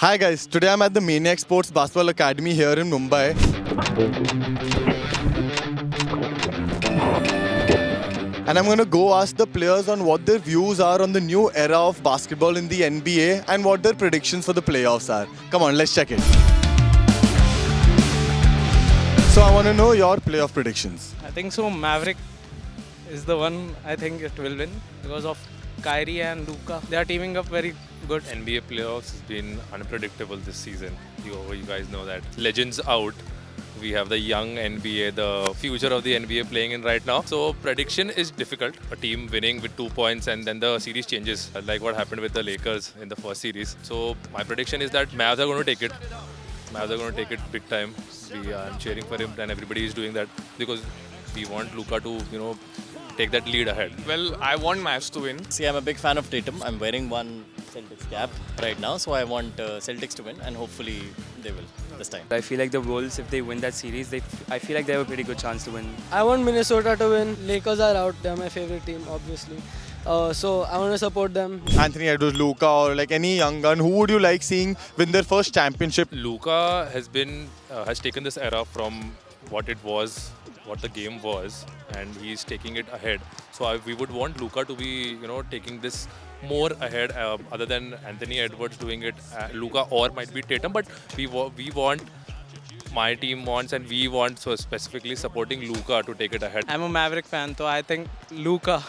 Hi guys, today I'm at the Maniac Sports Basketball Academy here in Mumbai. And I'm going to go ask the players on what their views are on the new era of basketball in the NBA and what their predictions for the playoffs are. Come on, let's check it. So I want to know your playoff predictions. I think so. Maverick is the one I think it will win because of Kyrie and Luka. They are teaming up very good. NBA playoffs has been unpredictable this season. You guys know that. Legends out. We have the young NBA, the future of the NBA playing in right now. So prediction is difficult. A team winning with 2 points and then the series changes, like what happened with the Lakers in the first series. So my prediction is that Mavs are going to take it. Mavs are going to take it big time. I'm cheering for him and everybody is doing that because we want Luka to, take that lead ahead. Well, I want Mavs to win. See, I'm a big fan of Tatum. I'm wearing one Celtics cap right now, so I want Celtics to win, and hopefully they will this time. I feel like the Wolves, if they win that series, I feel like they have a pretty good chance to win. I want Minnesota to win. Lakers are out. They're my favorite team, obviously. So I want to support them. Anthony Edwards, Luka, or like any young gun, who would you like seeing win their first championship? Luka has taken this era from what the game was, and he's taking it ahead. So we would want Luka to be, taking this more ahead, other than Anthony Edwards doing it, Luka or might be Tatum. But we want, my team wants, and we want, so specifically supporting Luka to take it ahead. I'm a Maverick fan, so I think Luka.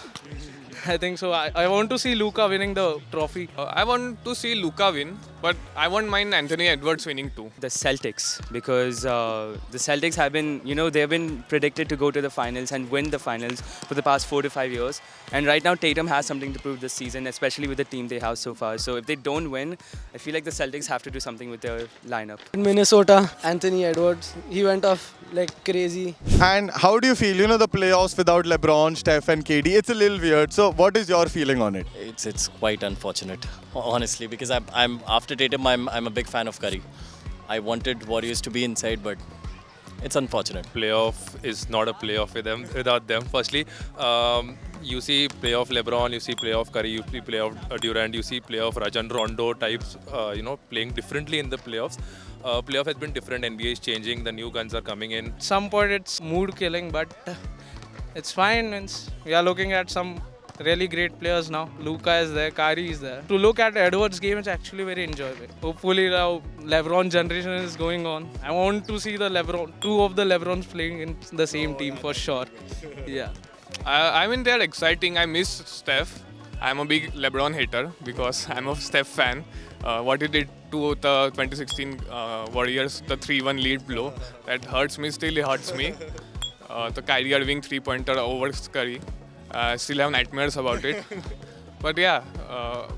I think so. I want to see Luka winning the trophy. I want to see Luka win, but I want mine Anthony Edwards winning too. The Celtics, because the Celtics have been, they've been predicted to go to the finals and win the finals for the past 4 to 5 years. And right now, Tatum has something to prove this season, especially with the team they have so far. So if they don't win, I feel like the Celtics have to do something with their lineup. In Minnesota, Anthony Edwards, he went off like crazy. And how do you feel, the playoffs without LeBron, Steph and KD? It's a little weird. So what is your feeling on it? It's quite unfortunate, honestly, because I'm after Tatum, I'm a big fan of Curry. I wanted Warriors to be inside, but it's unfortunate. Playoff is not a playoff without them. Firstly, you see playoff LeBron, you see playoff Curry, you see playoff Durant, you see playoff Rajon Rondo types, playing differently in the playoffs. Playoff has been different. NBA is changing. The new guns are coming in. At some point, it's mood killing, but it's fine. We are looking at some really great players now. Luka is there, Kyrie is there. To look at Edwards' game is actually very enjoyable. Hopefully now LeBron generation is going on. I want to see two of the LeBrons playing in the same team for sure. Yeah. I mean, they're exciting. I miss Steph. I'm a big LeBron hater because I'm a Steph fan. What he did to the 2016 Warriors, the 3-1 lead blow, that hurts me, still it hurts me. The Kyrie Irving 3-pointer over Curry. Still have nightmares about it. But yeah,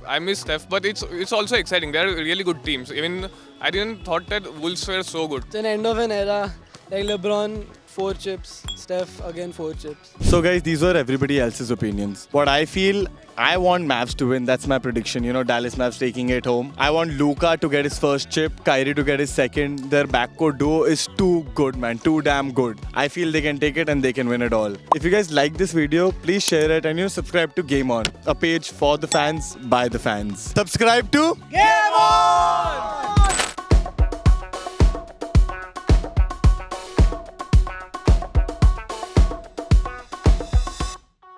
I miss Steph. But it's also exciting. They're really good teams. Even I didn't thought that Wolves were so good. It's an end of an era. Like LeBron, 4 chips. Steph, again 4 chips. So guys, these were everybody else's opinions. What I feel, I want Mavs to win. That's my prediction. Dallas Mavs taking it home. I want Luka to get his first chip, Kyrie to get his second. Their backcourt duo is too good, man. Too damn good. I feel they can take it and they can win it all. If you guys like this video, please share it and subscribe to Game On, a page for the fans by the fans. Subscribe to Game On!